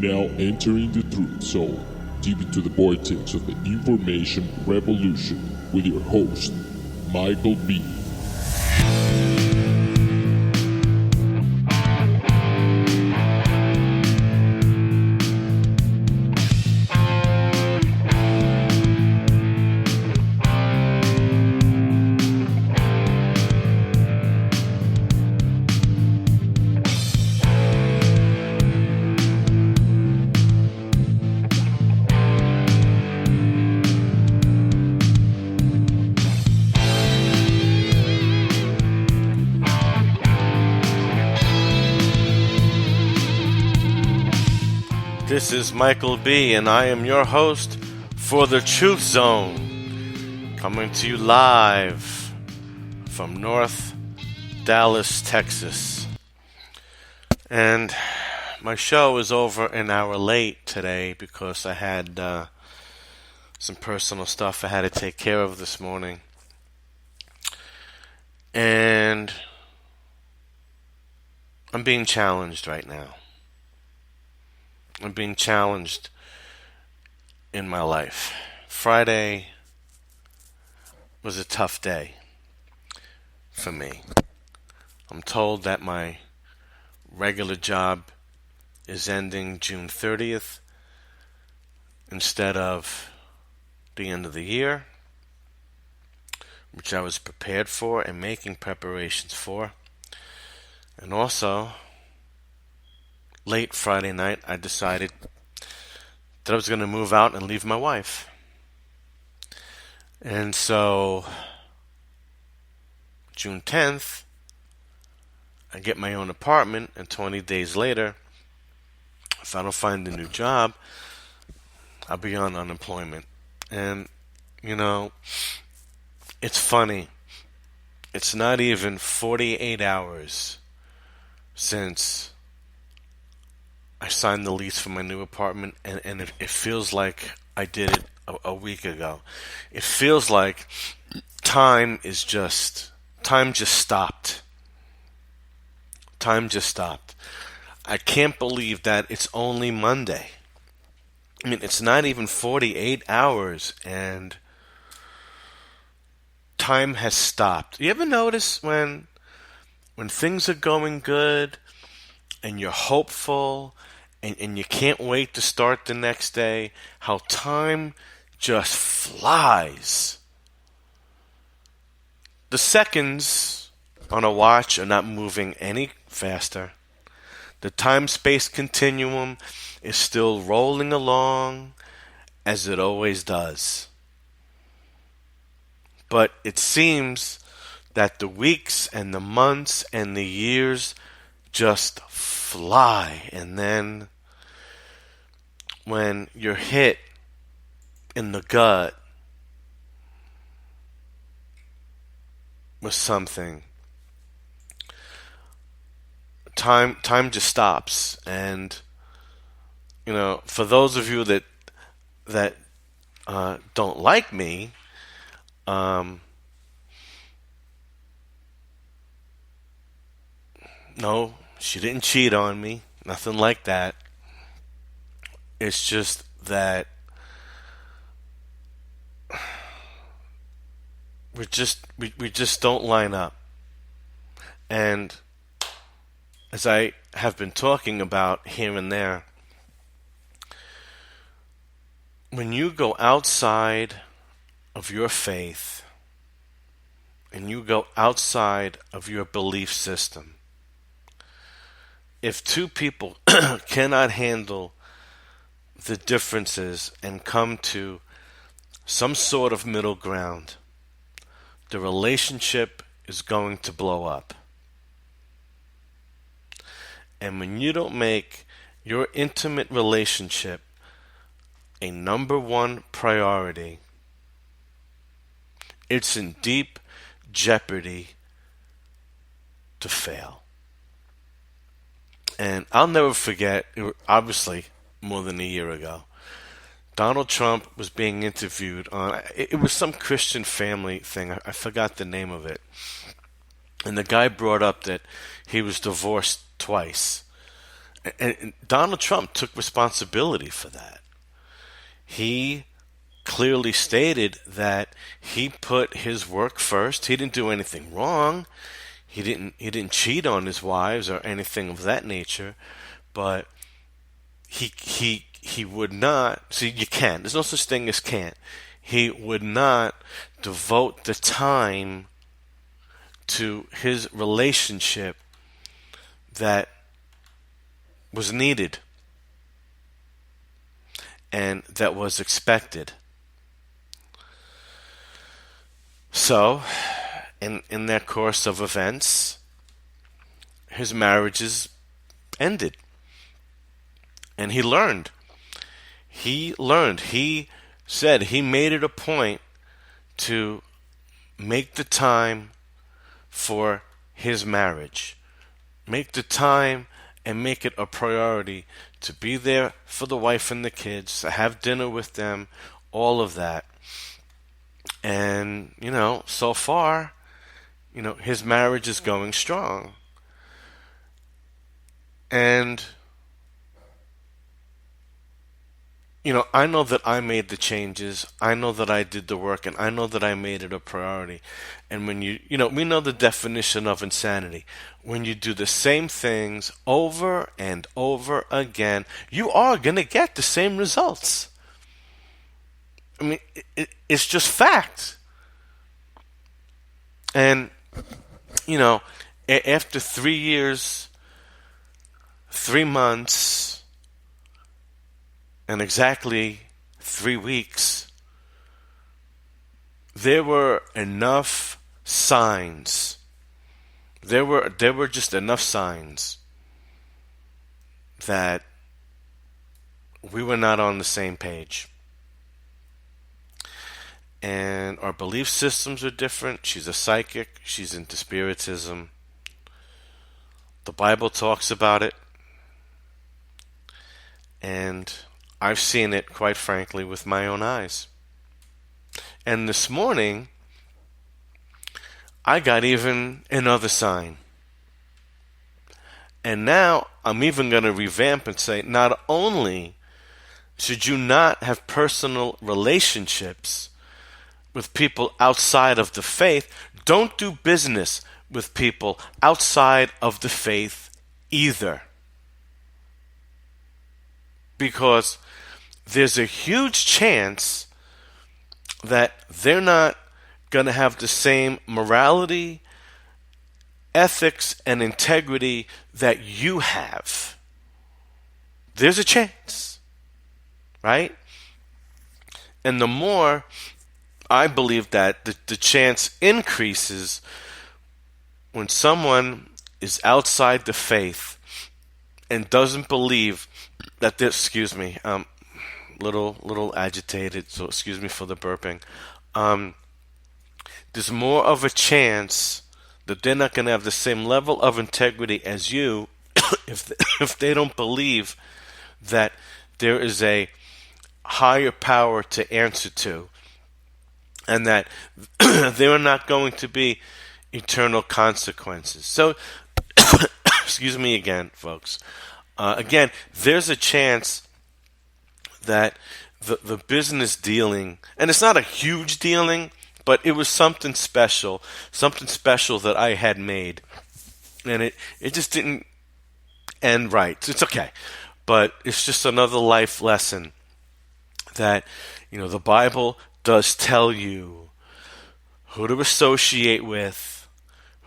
now entering the truth zone, deep into the vortex of the information revolution with your host, Michael B. This is Michael B, and I am your host for the Truth Zone, coming to you live from North Dallas, Texas. And my show is over an hour late today because I had some personal stuff I had to take care of this morning. And I'm being challenged right now. I'm being challenged in my life. Friday was a tough day for me. I'm told that my regular job is ending June 30th instead of the end of the year, which I was prepared for and making preparations for. And also, late Friday night, I decided that I was going to move out and leave my wife. And so, June 10th, I get my own apartment, and 20 days later, if I don't find a new job, I'll be on unemployment. And, it's funny. It's not even 48 hours since I signed the lease for my new apartment, and it feels like I did it a week ago. It feels like time just stopped. Time just stopped. I can't believe that it's only Monday. I mean, it's not even 48 hours, and time has stopped. You ever notice when things are going good and you're hopeful and you can't wait to start the next day, how time just flies? The seconds on a watch are not moving any faster. The time-space continuum is still rolling along as it always does. But it seems that the weeks and the months and the years just fly. And then when you're hit in the gut with something, time just stops. And for those of you that don't like me, no, she didn't cheat on me. Nothing like that. It's just that we just don't line up. And as I have been talking about here and there, when you go outside of your faith and you go outside of your belief system, if two people cannot handle the differences and come to some sort of middle ground, the relationship is going to blow up. And when you don't make your intimate relationship a number one priority, it's in deep jeopardy to fail. And I'll never forget, obviously more than a year ago, Donald Trump was being interviewed on, it was some Christian family thing, I forgot the name of it. And the guy brought up that he was divorced twice. And Donald Trump took responsibility for that. He clearly stated that he put his work first. He didn't do anything wrong. He didn't cheat on his wives or anything of that nature, but he would not. See, you can't. There's no such thing as can't. He would not devote the time to his relationship that was needed and that was expected. So, in that course of events, his marriages ended. And he learned. He said he made it a point to make the time for his marriage. Make the time and make it a priority to be there for the wife and the kids, to have dinner with them, all of that. And, so far, his marriage is going strong. And, I know that I made the changes. I know that I did the work, and I know that I made it a priority. And when we know the definition of insanity. When you do the same things over and over again, you are going to get the same results. I mean, it's just fact. And, after 3 years, 3 months, and exactly 3 weeks, there were enough signs. There were just enough signs that we were not on the same page. And our belief systems are different. She's a psychic. She's into spiritism. The Bible talks about it. And I've seen it, quite frankly, with my own eyes. And this morning, I got even another sign. And now I'm even going to revamp and say, not only should you not have personal relationships with people outside of the faith, don't do business with people outside of the faith either. Because there's a huge chance that they're not going to have the same morality, ethics, and integrity that you have. There's a chance, right? And the more I believe that the chance increases when someone is outside the faith and doesn't believe that this, excuse me, little agitated, so excuse me for the burping. There's more of a chance that they're not going to have the same level of integrity as you if they don't believe that there is a higher power to answer to, and that there are not going to be eternal consequences. So, excuse me again, folks. Again, there's a chance that the business dealing, and it's not a huge dealing, but it was something special that I had made, and it just didn't end right. It's okay, but it's just another life lesson that, the Bible does tell you who to associate with,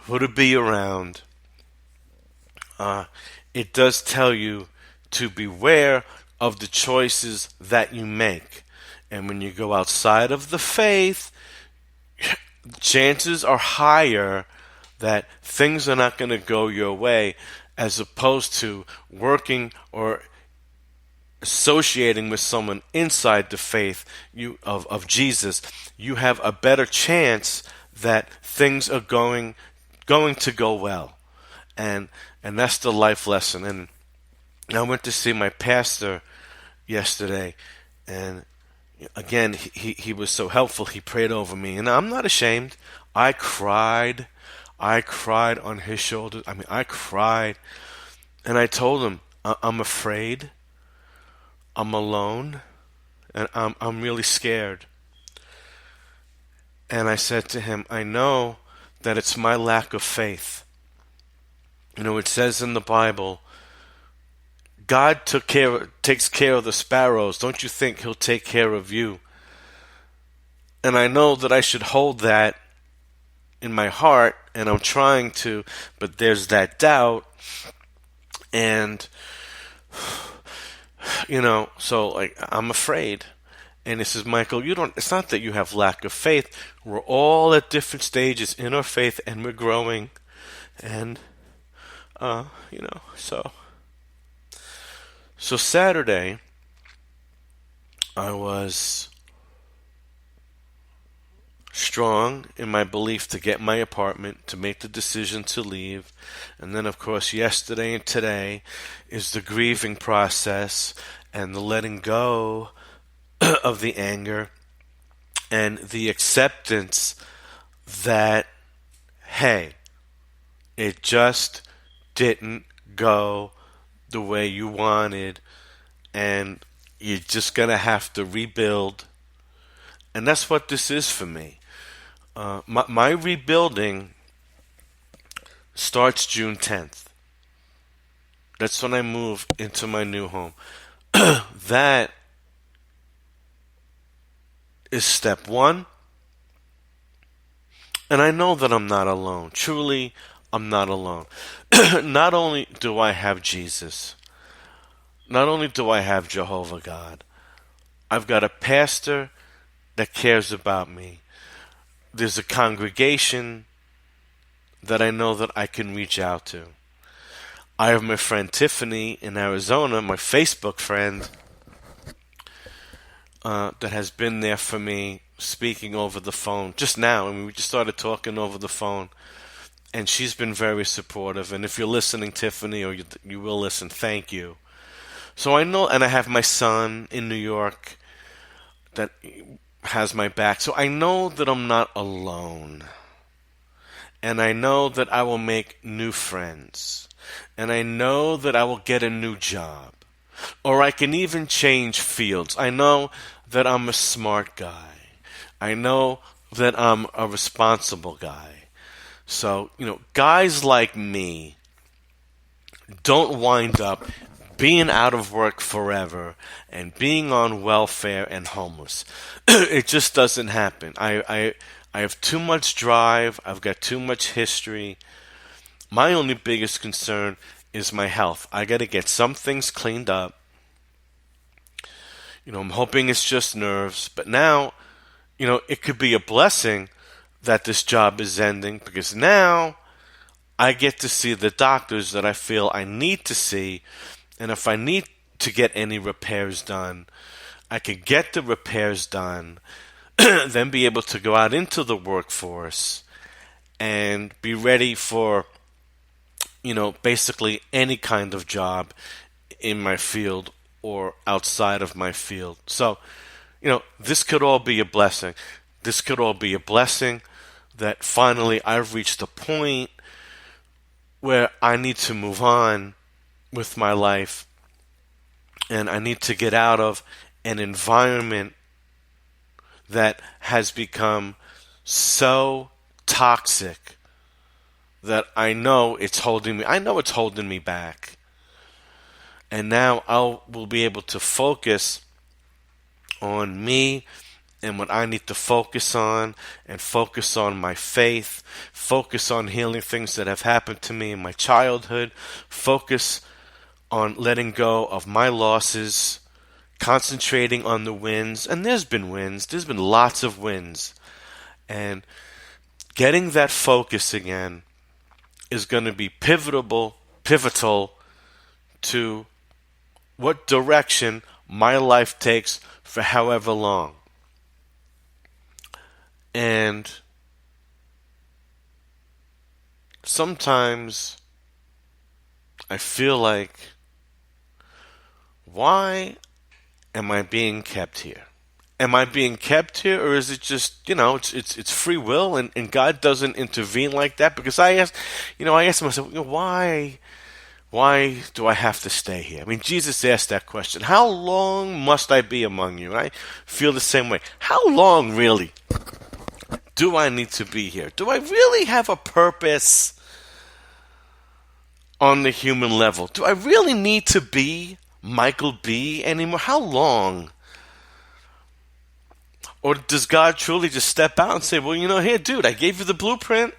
who to be around. It does tell you to beware of the choices that you make. And when you go outside of the faith, chances are higher that things are not going to go your way, as opposed to working or associating with someone inside the faith of Jesus. You have a better chance that things are going to go well. And that's the life lesson. And I went to see my pastor yesterday, and again, he was so helpful. He prayed over me, and I'm not ashamed. I cried on his shoulders. I cried, and I told him, I'm afraid. I'm alone. And I'm really scared. And I said to him, I know that it's my lack of faith. It says in the Bible, God takes care of the sparrows. Don't you think he'll take care of you? And I know that I should hold that in my heart, and I'm trying to, but there's that doubt. And, so like, I'm afraid. And he says, Michael, it's not that you have lack of faith. We're all at different stages in our faith, and we're growing. And, So Saturday, I was strong in my belief to get my apartment, to make the decision to leave. And then, of course, yesterday and today is the grieving process and the letting go of the anger and the acceptance that, hey, it just didn't go the way you wanted, and you're just going to have to rebuild. And that's what this is for me. My rebuilding starts June 10th. That's when I move into my new home. That is step one. And I know that I'm not alone. Truly, I'm not alone. Not only do I have Jesus, not only do I have Jehovah God, I've got a pastor that cares about me. There's a congregation that I know that I can reach out to. I have my friend Tiffany in Arizona, my Facebook friend, that has been there for me, speaking over the phone just now. I mean, we just started talking over the phone, and she's been very supportive. And if you're listening, Tiffany, or you will listen, thank you. So I know, and I have my son in New York that has my back. So I know that I'm not alone. And I know that I will make new friends. And I know that I will get a new job. Or I can even change fields. I know that I'm a smart guy. I know that I'm a responsible guy. So, guys like me don't wind up being out of work forever and being on welfare and homeless. It just doesn't happen. I have too much drive. I've got too much history. My only biggest concern is my health. I got to get some things cleaned up. I'm hoping it's just nerves. But now, it could be a blessing that this job is ending, because now I get to see the doctors that I feel I need to see. And if I need to get any repairs done, I could get the repairs done, then be able to go out into the workforce and be ready for, basically any kind of job in my field or outside of my field. So, this could all be a blessing. This could all be a blessing that finally I've reached a point where I need to move on with my life, and I need to get out of an environment that has become so toxic that I know it's holding me back. And now I will be able to focus on me and what I need to focus on, and focus on my faith, focus on healing things that have happened to me in my childhood, focus on letting go of my losses, concentrating on the wins. And there's been wins. There's been lots of wins. And getting that focus again is going to be pivotal to what direction my life takes for however long. And sometimes I feel like, why am I being kept here? Am I being kept here, or is it just, it's free will, and God doesn't intervene like that? Because I ask myself, Why do I have to stay here? I mean, Jesus asked that question. How long must I be among you? And I feel the same way. How long, really, do I need to be here? Do I really have a purpose on the human level? Do I really need to be Michael B. anymore? How long? Or does God truly just step out and say, well, here, dude, I gave you the blueprint.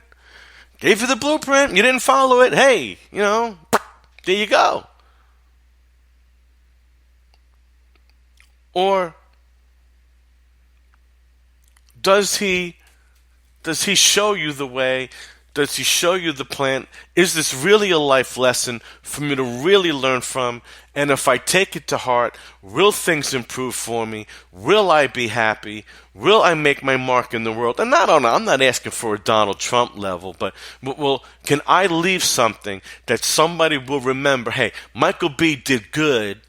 Gave you the blueprint. You didn't follow it. Hey, there you go. Or does he show you the way? Does he show you the plan? Is this really a life lesson for me to really learn from? And if I take it to heart, will things improve for me? Will I be happy? Will I make my mark in the world? And I'm not asking for a Donald Trump level, but can I leave something that somebody will remember? Hey, Michael B. did good.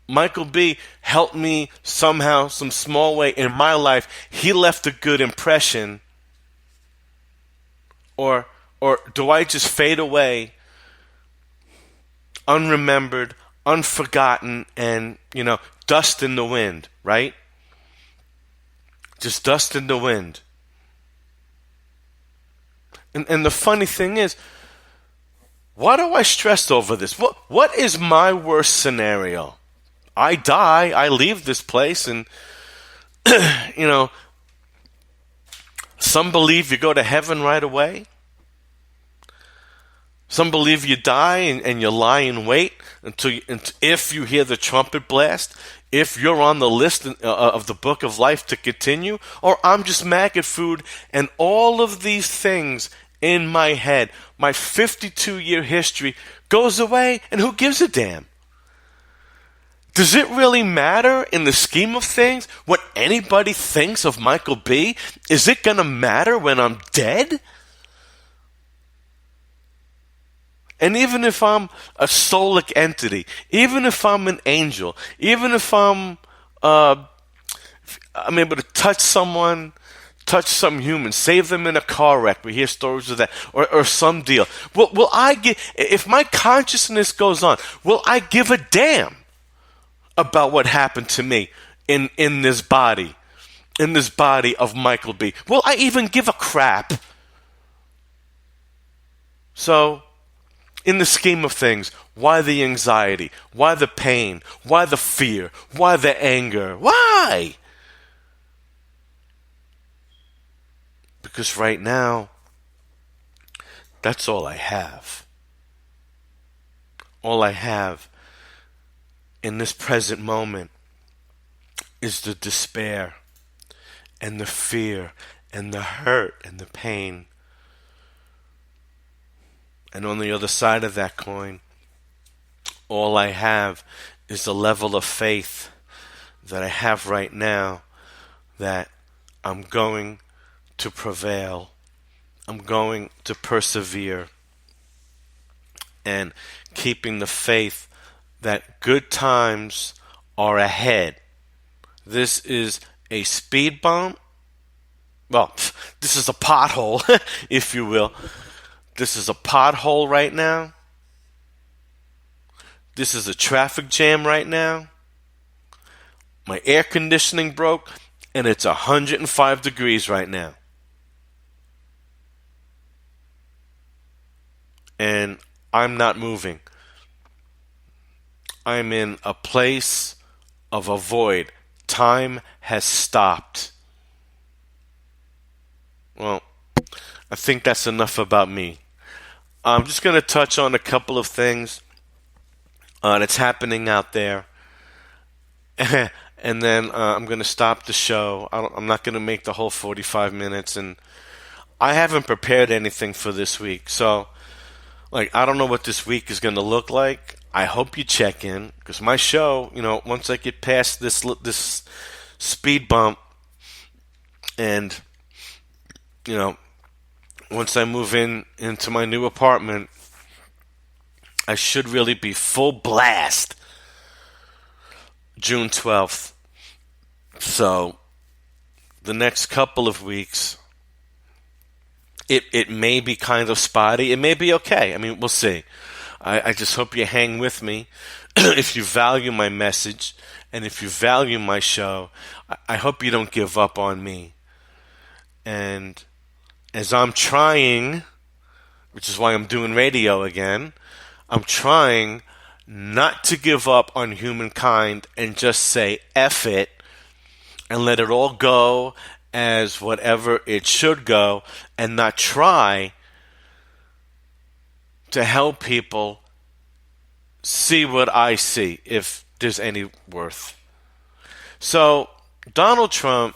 Michael B. helped me somehow, some small way in my life. He left a good impression. Or do I just fade away, unremembered, unforgotten, and, dust in the wind, right? Just dust in the wind. And the funny thing is, why do I stress over this? What is my worst scenario? I die, I leave this place, and, some believe you go to heaven right away. Some believe you die and you lie in wait if you hear the trumpet blast, if you're on the list of the book of life to continue, or I'm just maggot food, and all of these things in my head, my 52-year history goes away, and who gives a damn? Does it really matter in the scheme of things what anybody thinks of Michael B? Is it going to matter when I'm dead? And even if I'm a soulic entity, even if I'm an angel, even if I'm able to touch someone, touch some human, save them in a car wreck. We hear stories of that, or some deal. Will I if my consciousness goes on, will I give a damn about what happened to me in this body of Michael B? Will I even give a crap? So, in the scheme of things, why the anxiety? Why the pain? Why the fear? Why the anger? Why? Because right now, that's all I have. All I have in this present moment is the despair and the fear and the hurt and the pain. And on the other side of that coin, all I have is the level of faith that I have right now that I'm going to prevail. I'm going to persevere. And keeping the faith that good times are ahead. This is a speed bump. Well, this is a pothole, if you will. This is a pothole right now. This is a traffic jam right now. My air conditioning broke, and it's 105 degrees right now. And I'm not moving. I'm in a place of a void. Time has stopped. Well, I think that's enough about me. I'm just going to touch on a couple of things that's happening out there. And then I'm going to stop the show. I'm not going to make the whole 45 minutes. And I haven't prepared anything for this week. So, I don't know what this week is going to look like. I hope you check in, because my show, once I get past this speed bump, and once I move into my new apartment, I should really be full blast June 12th. So the next couple of weeks, It may be kind of spotty. It may be okay. I mean, we'll see. I just hope you hang with me. If you value my message and if you value my show, I hope you don't give up on me. And as I'm trying, which is why I'm doing radio again, I'm trying not to give up on humankind and just say F it and let it all go as whatever it should go, and not try to help people see what I see, if there's any worth. So Donald Trump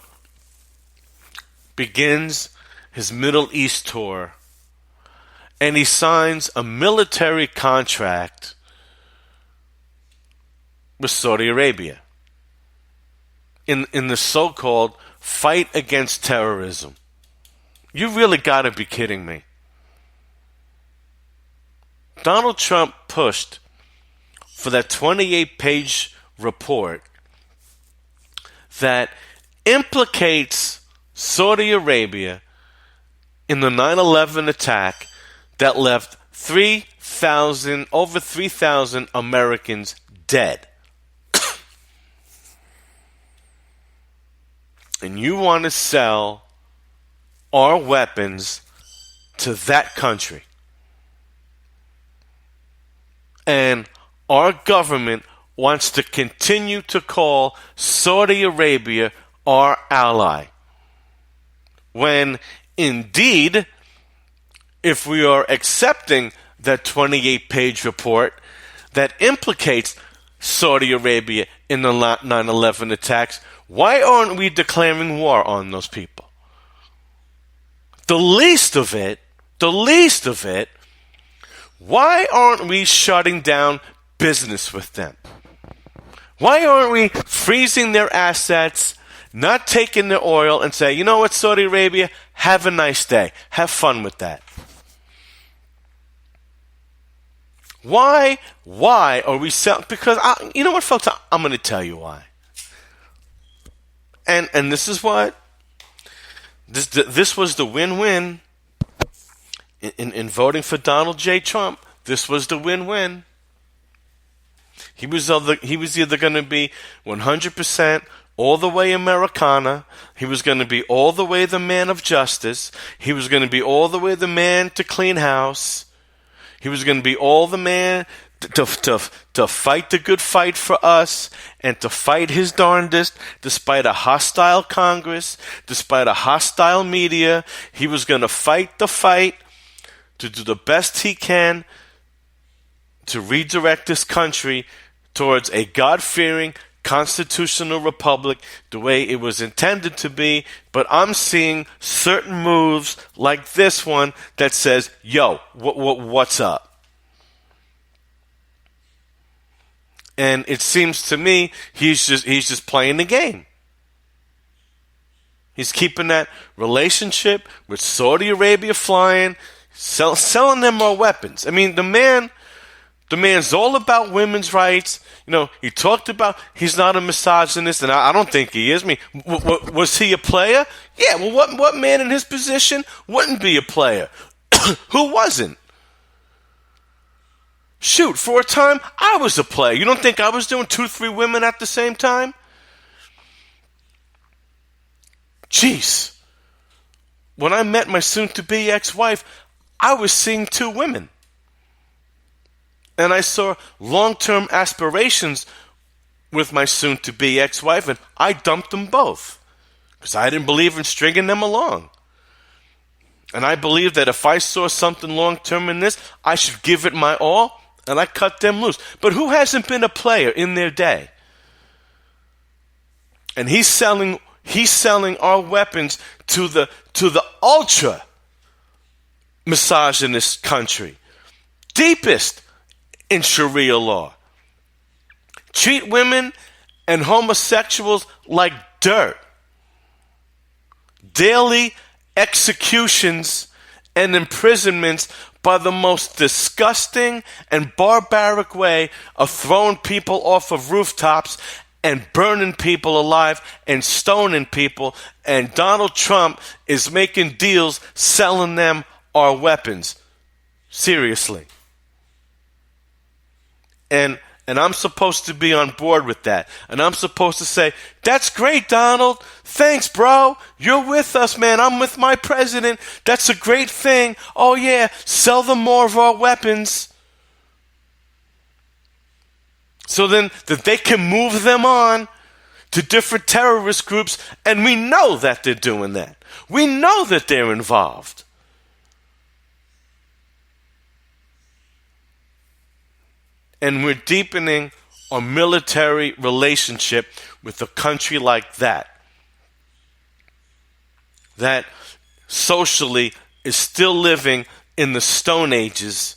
begins his Middle East tour, and he signs a military contract with Saudi Arabia in the so-called fight against terrorism. You really got to be kidding me. Donald Trump pushed for that 28-page report that implicates Saudi Arabia in the 9/11 attack that left over 3,000 Americans dead. And you want to sell our weapons to that country. And our government wants to continue to call Saudi Arabia our ally. When indeed, if we are accepting that 28-page report that implicates Saudi Arabia in the 9/11 attacks, why aren't we declaring war on those people? The least of it, why aren't we shutting down business with them? Why aren't we freezing their assets, not taking their oil, and say, you know what, Saudi Arabia, have a nice day. Have fun with that. Why are we selling? Because, you know what, folks, I'm going to tell you why. And this is what, this was the win-win in voting for Donald J. Trump. This was the win-win. He was either going to be 100% all the way Americana. He was going to be all the way the man of justice. He was going to be all the way the man to clean house. He was going to be all the man to fight the good fight for us and to fight his darndest despite a hostile Congress, despite a hostile media. He was going to fight the fight to do the best he can to redirect this country towards a God-fearing constitutional republic the way it was intended to be. But I'm seeing certain moves like this one that says, yo, what's up? And it seems to me he's just playing the game. He's keeping that relationship with Saudi Arabia flying, selling them more weapons. I mean, the man's all about women's rights. You know, he talked about he's not a misogynist, and I don't think he is. I mean, was he a player? Yeah, well, what man in his position wouldn't be a player? Who wasn't? Shoot, for a time, I was a player. You don't think I was doing 2-3 women at the same time? Jeez. When I met my soon-to-be ex-wife, I was seeing 2 women. And I saw long-term aspirations with my soon-to-be ex-wife, and I dumped them both because I didn't believe in stringing them along. And I believe that if I saw something long-term in this, I should give it my all, and I cut them loose. But who hasn't been a player in their day? And he's selling our weapons to the ultra misogynist country, deepest in Sharia law. Treat women and homosexuals like dirt. Daily executions and imprisonments by the most disgusting and barbaric way of throwing people off of rooftops and burning people alive and stoning people, and Donald Trump is making deals selling them our weapons. Seriously. And I'm supposed to be on board with that. And I'm supposed to say, that's great, Donald. Thanks, bro. You're with us, man. I'm with my president. That's a great thing. Oh, yeah, sell them more of our weapons. So then that they can move them on to different terrorist groups. And we know that they're doing that. We know that they're involved. And we're deepening our military relationship with a country like that socially is still living in the Stone Ages,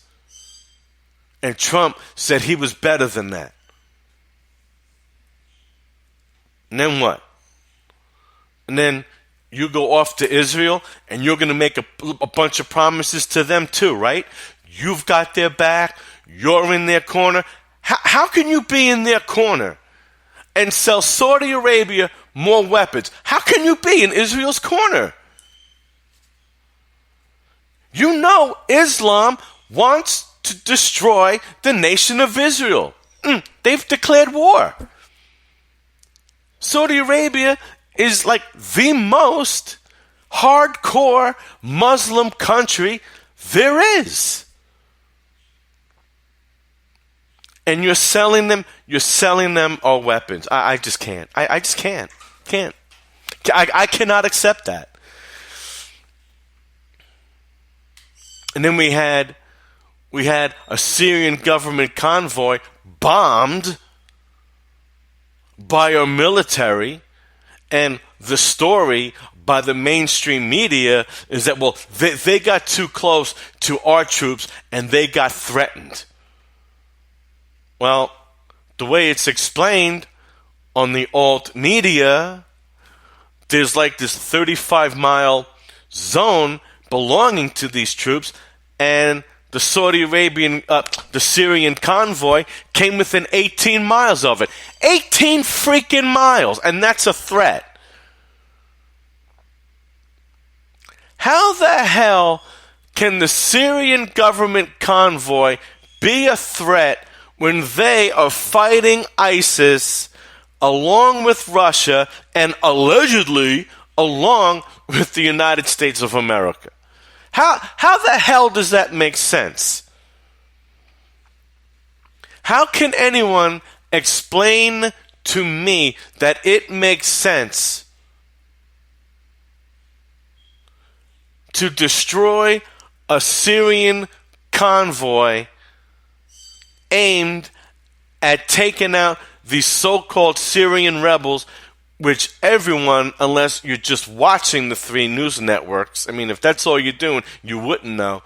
and Trump said he was better than that. And then what? And then you go off to Israel, and you're going to make a bunch of promises to them too, right? You've got their back. You're in their corner. How can you be in their corner and sell Saudi Arabia more weapons? How can you be in Israel's corner? You know Islam wants to destroy the nation of Israel. They've declared war. Saudi Arabia is like the most hardcore Muslim country there is. And you're selling them our weapons. I just can't. I just can't. I cannot accept that. And then we had a Syrian government convoy bombed by our military, and the story by the mainstream media is that, well, they got too close to our troops and they got threatened. Well, the way it's explained on the alt media, there's like this 35-mile zone belonging to these troops, and the Syrian convoy came within 18 miles of it. 18 freaking miles, and that's a threat. How the hell can the Syrian government convoy be a threat when they are fighting ISIS along with Russia and allegedly along with the United States of America? How the hell does that make sense? How can anyone explain to me that it makes sense to destroy a Syrian convoy aimed at taking out these so-called Syrian rebels, which everyone, unless you're just watching the three news networks, I mean, if that's all you're doing, you wouldn't know,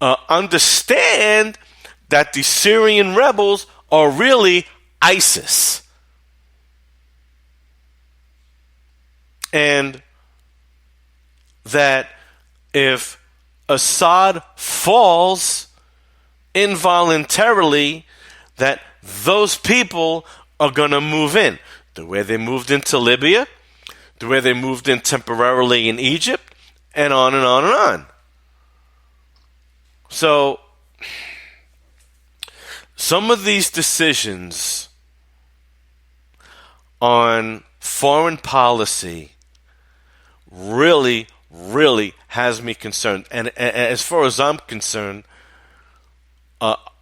understand that the Syrian rebels are really ISIS. And that if Assad falls involuntarily, that those people are going to move in. The way they moved into Libya, the way they moved in temporarily in Egypt, and on and on and on. So, some of these decisions on foreign policy really has me concerned. And as far as I'm concerned,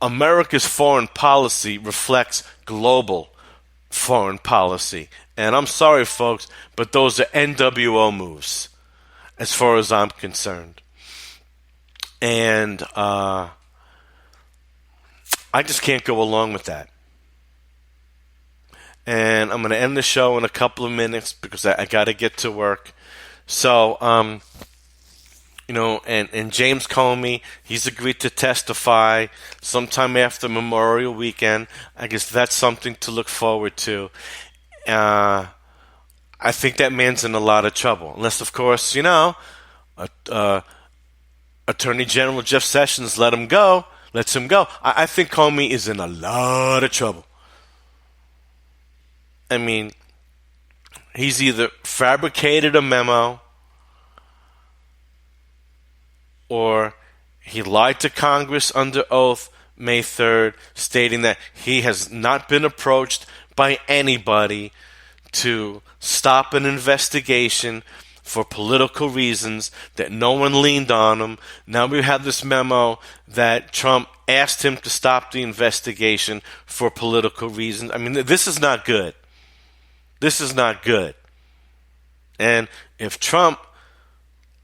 America's foreign policy reflects global foreign policy. And I'm sorry, folks, but those are NWO moves, as far as I'm concerned. And I just can't go along with that. And I'm going to end the show in a couple of minutes because I got to get to work. So, and James Comey, he's agreed to testify sometime after Memorial Weekend. I guess that's something to look forward to. I think that man's in a lot of trouble. Unless, of course, Attorney General Jeff Sessions lets him go. I think Comey is in a lot of trouble. I mean, he's either fabricated a memo or he lied to Congress under oath May 3rd, stating that he has not been approached by anybody to stop an investigation for political reasons, that no one leaned on him. Now we have this memo that Trump asked him to stop the investigation for political reasons. I mean, this is not good. This is not good. And if Trump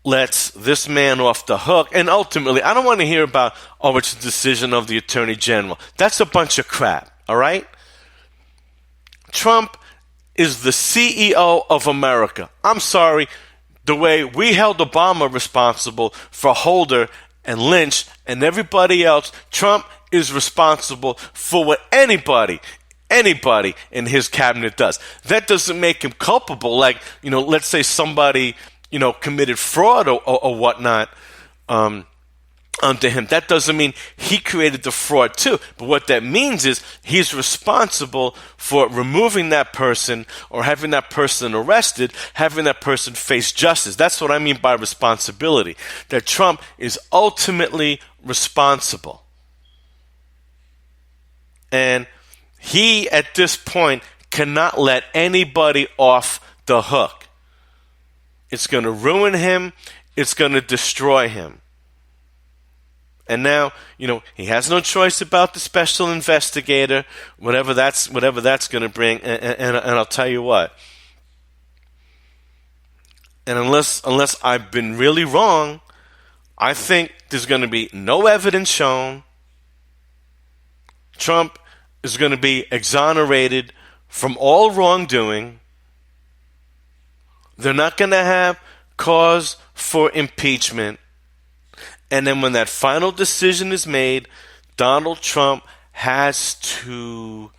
lets this man off the hook, and ultimately, I don't want to hear about, it's a decision of the Attorney General. That's a bunch of crap, all right? Trump is the CEO of America. I'm sorry, the way we held Obama responsible for Holder and Lynch and everybody else, Trump is responsible for what anybody in his cabinet does. That doesn't make him culpable. Like, let's say somebody, committed fraud or whatnot onto him. That doesn't mean he created the fraud too. But what that means is he's responsible for removing that person or having that person arrested, having that person face justice. That's what I mean by responsibility. That Trump is ultimately responsible. And he, at this point, cannot let anybody off the hook. It's going to ruin him. It's going to destroy him. And now, he has no choice about the special investigator, whatever that's going to bring. And I'll tell you what. And unless I've been really wrong, I think there's going to be no evidence shown. Trump is going to be exonerated from all wrongdoing. They're not going to have cause for impeachment. And then when that final decision is made, Donald Trump has to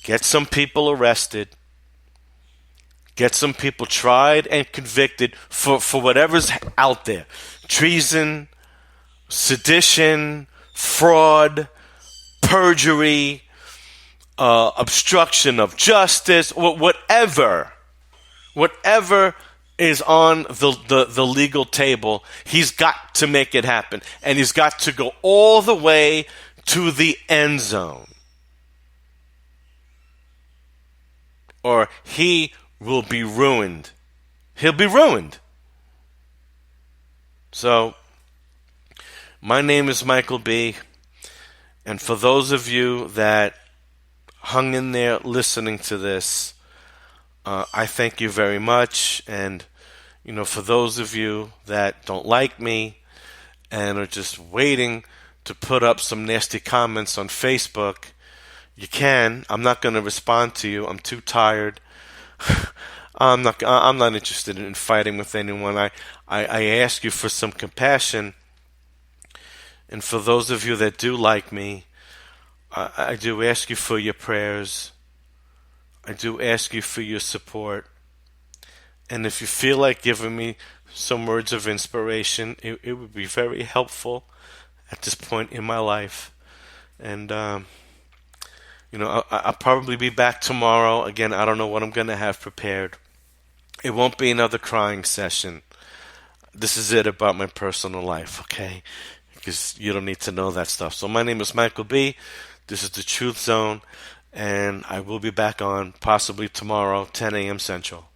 get some people arrested, get some people tried and convicted for whatever's out there. Treason, sedition, fraud, perjury, obstruction of justice, whatever is on the legal table, he's got to make it happen. And he's got to go all the way to the end zone. Or he will be ruined. He'll be ruined. So, my name is Michael B. And for those of you that hung in there listening to this, I thank you very much. And, for those of you that don't like me and are just waiting to put up some nasty comments on Facebook, you can. I'm not going to respond to you. I'm too tired. I'm not interested in fighting with anyone. I ask you for some compassion. And for those of you that do like me, I do ask you for your prayers. I do ask you for your support. And if you feel like giving me some words of inspiration, it would be very helpful at this point in my life. And, I'll probably be back tomorrow. Again, I don't know what I'm going to have prepared. It won't be another crying session. This is it about my personal life, okay? Because you don't need to know that stuff. So my name is Michael B. This is the Truth Zone. And I will be back on possibly tomorrow, 10 a.m. Central.